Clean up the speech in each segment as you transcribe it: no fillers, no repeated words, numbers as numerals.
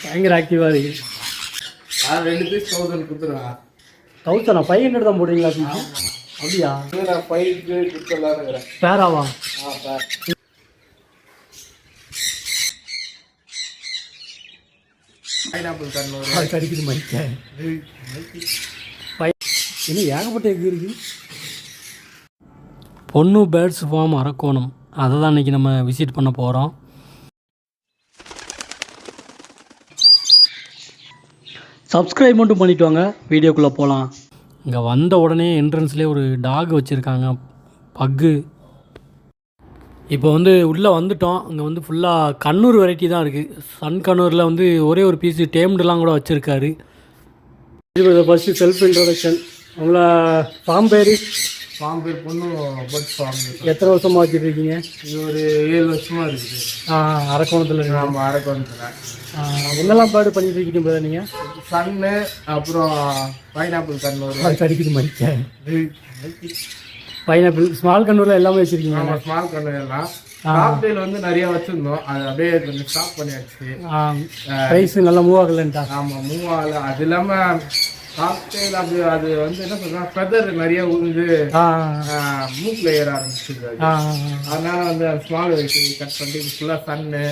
பயங்கர ஆக்டிவாக இருக்கு. நான் 2 பீஸ் 1000 கொடுத்துருவேன். 1000 500 தான் போடுறீங்களா பீஸ்? அப்படியா? நான் 5க்கு கொடுத்துடலான்னு இருக்கிறேன். பேராவா? பேர். பைனாப்பிள் கண்ணூர் அது கடிக்குது மைக்க. இன்னும் ஏகப்பட்ட எக் இருக்குது. பொண்ணு பேர்ட்ஸ் ஃபார்ம் அரக்கோணம், அதை தான் இன்றைக்கி நம்ம விசிட் பண்ண போகிறோம். சப்ஸ்கிரைப் மட்டும் பண்ணிட்டு வாங்க, வீடியோக்குள்ளே போகலாம். இங்கே வந்த உடனே என்ட்ரன்ஸ்லேயே ஒரு டாக் வச்சுருக்காங்க, பக்கு. இப்போ வந்து உள்ளே வந்துட்டோம். இங்கே வந்து ஃபுல்லாக கண்ணூர் வெரைட்டி தான் இருக்குது. சன் கண்ணூரில் வந்து ஒரே ஒரு பீஸு டேம்டுலாம் கூட வச்சுருக்காரு. இது ஃபஸ்ட்டு செல்ஃப் இன்ட்ரடக்ஷன். உங்களை ஃபார்ம் பேர்? ஃபார்ம் பேர் பொண்ணு பர்ட்ஸ் ஃபார்ம். எத்தனை வருஷமாக வச்சுருக்கீங்க? இது ஒரு 7 வருஷமாக இருக்குது. அரக்கோணத்தில் இருக்கு. நம்ம அரக்கோணத்தில். என்னெல்லாம் பேர்டு பண்ணிட்டு இருக்கீங்க பிரதர் நீங்கள்? சன்னு, அப்புறம் பைனாப்பிள் கண்ணூர். அது கடிக்குது மடிக்க. பைனாப்பிள் ஸ்மால் கண்ணூரில் எல்லாமே வச்சுருக்கீங்க? நம்ம ஸ்மால் கண்ணூர் எல்லாம் காக்டெயில் வந்து நிறைய வச்சுருந்தோம். அது அப்படியே கொஞ்சம் ஸ்டாப் பண்ணியாச்சு. ப்ரைஸ் நல்லா மூவ் ஆகலன்ட்டா? ஆமாம், மூவ் ஆகலை. அது இல்லாமல் காக்டெயில் அது வந்து என்ன சொல்றா, ஃபெதர் நிறைய உழுந்து மூக்கில் ஏற ஆரம்பிச்சிருக்கு. அதனால வந்து அந்த ஸ்மால் கட் பண்ணி ஃபுல்லாக சன்னு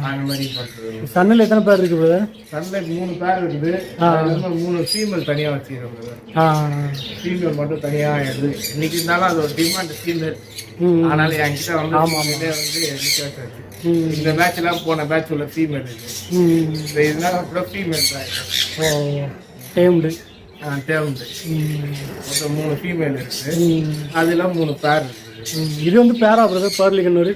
அந்த மாதிரி பண்ணுறது. சன்னில் எத்தனை பேர் இருக்குது பிரதர்? சன்னில் 3 பேர் இருக்குது. 3 ஃபீமேல் தனியாக வச்சுக்கிறோம். ஃபீமேல் மட்டும் தனியாக இருக்குது. இன்னைக்கு இருந்தாலும் அது ஒரு டிமாண்ட் ஃபீமேல். அதனால என்கிட்ட வந்து வந்து இந்த பேட்ச்லாம் போன பேட்ச் உள்ள ஃபீமேல் இது. இதனால அப்புறம் ஃபீமேல் தான் டேம்டு. டேம்டு மொத்தம் 3 ஃபீமேல் இருக்குது. அதெல்லாம் 3 பேர் இருக்குது. இது வந்து பேரா brother? Barely Kannur.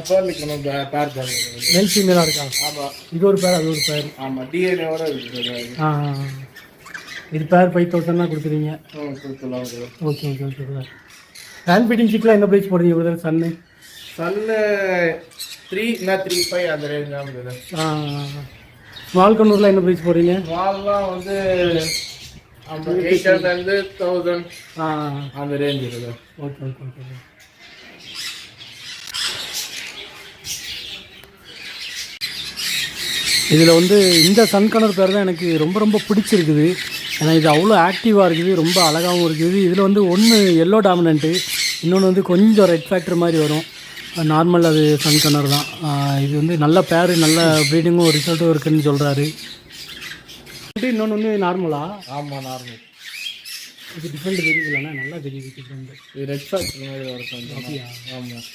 Barely Kannur பேர் பேர் மேல் ஃபீமேலாக இருக்கா? ஆமாம். இது ஒரு பேர், அது ஒரு பேர். ஆமாம், டிஎன்ஏவோட இருக்குது. இது பேர் 5000 தான் கொடுக்குறீங்க? கொடுத்துலாம். Okay okay okay brother. Hand feeding சிக்கில் என்ன ப்ரைஸ் போடுறீங்க பிரதர்? சன்னு 3 இல்லை 3.5 அந்த ரேஞ்ச் தான் இருக்குது. ஸ்மால் கண்ணூரில் என்ன ப்ரைஸ் போடுறீங்க? ஸ்மால்லாம் வந்து 800 1000 அந்த ரேஞ்ச் இருக்குது. Okay okay okay. இதில் வந்து இந்த சன் கண்ணூர் பேர் தான் எனக்கு ரொம்ப ரொம்ப பிடிச்சிருக்குது. ஏன்னா இது அவ்வளோ ஆக்டிவாக இருக்குது, ரொம்ப அழகாகவும் இருக்குது. இதில் வந்து ஒன்று எல்லோ டாமினண்ட்டு, இன்னொன்று வந்து கொஞ்சம் ரெட் ஃபேக்டர் மாதிரி வரும். நார்மல் அது சன் கண்ணூர் தான். இது வந்து நல்ல பேர், நல்ல ப்ரீடிங்கும் ரிசல்ட்டும் இருக்குதுன்னு சொல்கிறாரு. இன்னொன்று வந்து நார்மலா? ஆமாம், நார்மல். இது டிஃப்ரெண்ட் தெரியுதுல்லண்ணா? நல்லா தெரியுது டிஃப்ரெண்ட்டு. இது ரெட் ஃபேக்டர் மாதிரி வரும். அப்படியா? ஆமாம்.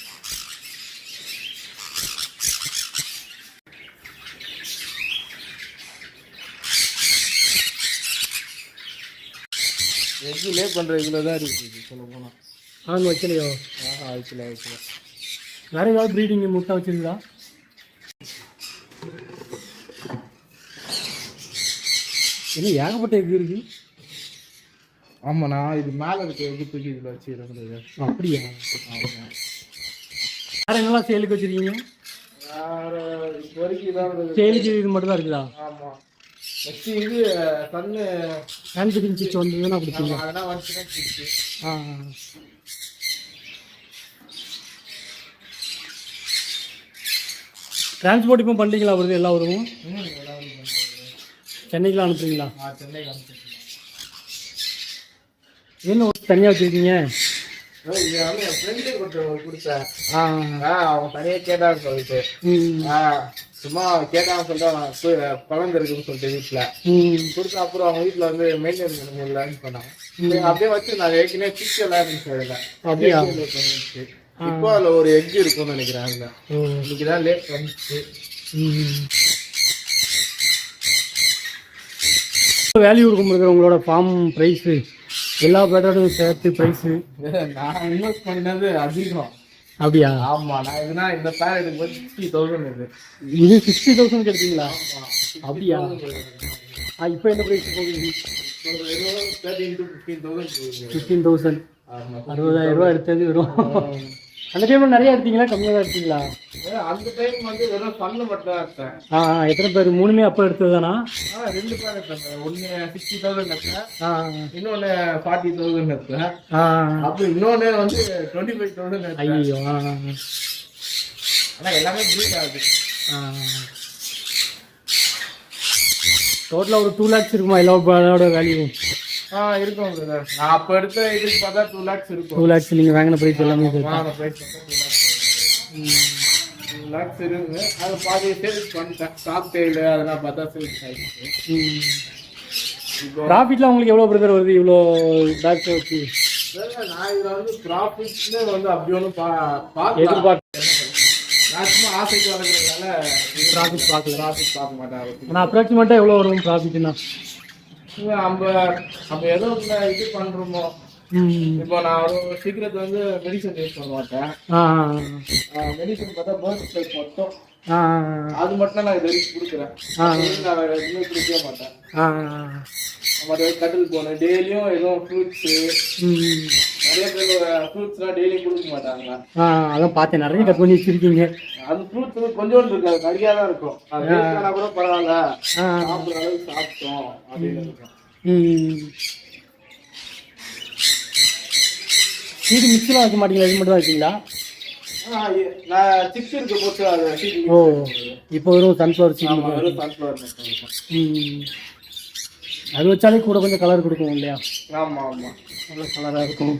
எக்கு லே பண்ணுற இதில் தான் இருக்குது சொல்ல போனால். ஆன் வைக்கலையோ? வைக்கல. வேறு ஏதாவது ப்ரீடிங் முட்டை வச்சுருந்தா? இன்னும் ஏகப்பட்ட எக்கு இருக்குது. ஆமாம், நான் இது மேலே இருக்க எக்கு தூக்கி இதில் வச்சுருக்கேன். அப்படியா? வேறு என்னெல்லாம் சேலுக்கு வச்சுருக்கீங்க? இப்போ வரைக்கும் இதான் சேலுக்கு இது மட்டும் தான் இருக்குதா? ஆமாம். நெக்ஸ்ட்டு இது சன்னு ஹேண்ட் ஃபிட்டிங் சிக்ஸ் வந்ததுன்னா கொடுப்பீங்க? அதெல்லாம் வந்துச்சுன்னா டிரான்ஸ்போர்ட் இப்போ பண்ணுறீங்களா வருது எல்லா ஊருக்கும்? சென்னைக்கெலாம் அனுப்புறீங்களா? சென்னைக்கு அனுப்பிச்சிருக்கேன். என்ன தனியாக வச்சுருக்கீங்க? என் ஃப்ரெண்டு கொடுத்தேன். அவன் தனியாக கேட்டான்னு சொல்லிட்டு சும்மா கேட்டான்னு சொல்லிட்டு குழந்தை இருக்குன்னு சொல்லிட்டு வீட்டில் கொடுத்த. அப்புறம் அவங்க வீட்டில் வந்து மெயின்டைன் பண்ண முடியலன்னு சொன்னாங்க. அப்படியே வச்சு நான் ஏற்கனவே சிக்கெல்லாம் இருந்துச்சு. அப்படியா? இப்போ அதில் ஒரு எக் இருக்கும்னு நினைக்கிறேன். இன்னைக்கு தான் லேட் வந்துச்சு. வேல்யூ இருக்கும் இருக்கிற உங்களோட ஃபார்ம் ப்ரைஸு எல்லா பேட்டோடும் சேர்த்து ப்ரைஸு? நான் இன்வெஸ்ட் பண்ணது அதிகம். அப்படியா? ஆமாம், நான் இதுனா இந்த பேர் எடுக்கும்போது 60,000 இது 60,000 கிடைச்சிங்களா? அப்படியா? இப்போ என்ன ப்ரைஸ் போகுது? 15,000. 60,000 எடுத்தது வரும். அந்த டைமில் நிறையா எடுத்தீங்களா கம்மியாக தான் எடுத்தீங்களா? அந்த டைம் வந்து வெறும் சன்னு மட்டும் தான் எடுத்தேன். எத்தனை பேர்? 3மே அப்போ எடுத்தது தானா? 2 பேர் எடுத்தேன். ஒன்று 60,000 எடுத்தேன், இன்னொன்று 40,000 எடுத்தேன், அப்புறம் இன்னொன்று வந்து 25,000 எடுத்தேன். ஐயோ! ஆனால் எல்லாமே ப்ரீட் ஆகுது. டோட்டலாக ஒரு 2 lakhs இருக்குமா எல்லாரோட வேல்யூ? இருக்கும் பிரதர். நான் அப்போ எடுத்த இதுக்கு பார்த்தா 2 lakhs இருக்கும். 2 lakhs நீங்கள் வாங்கின ப்ரைஸ் எல்லாமே வாங்கின ப்ரைஸ் வந்து 2 lakhs இருக்குங்க. அது பாதி சேல்ஸ் பண்ணிட்டேன். ஸ்டாக் டெய்லு அதெல்லாம் பார்த்தா சேல்ஸ் ஆகிடுச்சு. ப்ராஃபிட்லாம் உங்களுக்கு எவ்வளோ பிரதர் வருது இவ்வளோ டாக்ஸ் வச்சு? நான் இதில் வந்து ப்ராஃபிட்னு வந்து அப்படி ஒன்றும் எதிர்பார்க்க நான் சும்மா ஆசைக்கு வளர்க்குறதுனால ப்ராஃபிட் பார்க்க மாட்டேன். ஆனால் அப்ராக்சிமேட்டாக எவ்வளோ வரும் ப்ராஃபிட்னா? நம்ம ஏதோ இது பண்றோமோ. இப்போ நான் ஒரு சீக்கிரத்தை வந்து மெடிசன் யூஸ் பண்ண மாட்டேன். மெடிசன் பார்த்தா பர்த் டைப் மொத்தம் அது மட்டும் நான் இது கொடுக்குறேன். நான் எதுவுமே கொடுக்கவே மாட்டேன். நம்ம கட்டில் போனேன் டெய்லியும் எதுவும் ஃப்ரூட்ஸு. நிறைய பேர் ஃப்ரூட்ஸ்லாம் டெய்லியும் கொடுக்க மாட்டாங்க. அதான் பார்த்தேன் நிறைய கட் பண்ணி வச்சிருக்கீங்க. அது ஃப்ரூட்ஸ் கொஞ்சோண்டு இருக்காது, நிறையா தான் இருக்கும். அது கூட பரவாயில்ல, சாப்பிட்ற அளவுக்கு சாப்பிட்டோம் அப்படின்னு இருக்கும். சீடு மிக்ஸ்லாம் வைக்க மாட்டீங்களா? இது மட்டும் தான் வைக்கீங்களா? நான் சிக்ஸ் இருக்க போட்டு அது ஓ இப்போ வெறும் சன்ஃப்ளவர் சீடு. வெறும் சன்ஃப்ளவர் மட்டும். அது வச்சாலே கூட கொஞ்சம் கலர் கொடுக்கும் இல்லையா? ஆமாம் ஆமாம், நல்ல கலராக இருக்கும்.